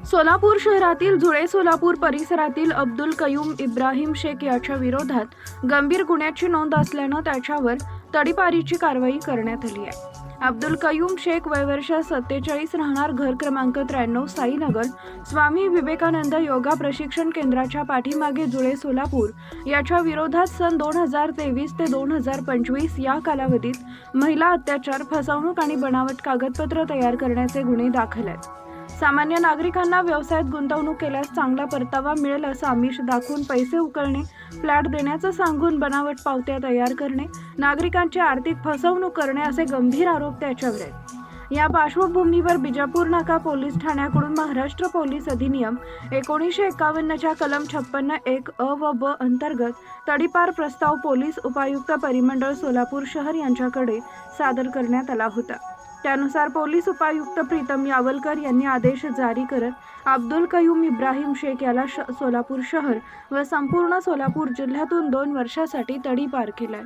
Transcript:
सोलापूर शहरातील जुळे सोलापूर परिसरातील अब्दुल कयूम इब्राहिम शेख याच्या विरोधात गंभीर गुन्ह्याची नोंद असल्यानं त्याच्यावर तडीपारीची कारवाई करण्यात आली आहे। अब्दुल कयूम शेख वय वर्ष 47, राहणार घर क्रमांक 93, साईनगर, स्वामी विवेकानंद योगा प्रशिक्षण केंद्राच्या पाठीमागे जुळे सोलापूर याच्या विरोधात सन 2023 ते 2025 या कालावधीत महिला अत्याचार, फसवणूक आणि बनावट कागदपत्र तयार करण्याचे गुन्हे दाखल आहेत। सामान्य नागरिकांना व्यवसायात गुंतवणूक केल्यास चांगला परतावा मिळेल असं आमिष दाखवून पैसे उकळणे, फ्लॅट देण्याचं सांगून बनावट पावत्या तयार करणे, नागरिकांची आर्थिक फसवणूक करणे असे गंभीर आरोप त्याच्यावर आहेत। या पार्श्वभूमीवर बिजापूर नाका पोलीस ठाण्याकडून महाराष्ट्र पोलीस अधिनियम 1951च्या कलम 56(1) अ व ब अंतर्गत तडीपार प्रस्ताव पोलीस उपायुक्त परिमंडळ सोलापूर शहर यांच्याकडे सादर करण्यात आला होता। त्यानुसार पोलीस उपायुक्त प्रीतम यावलकर यांनी आदेश जारी करत अब्दुल कयूम इब्राहिम शेख याला सोलापूर शहर व संपूर्ण सोलापूर जिल्ह्यातून 2 वर्षासाठी तडीपार केलाय।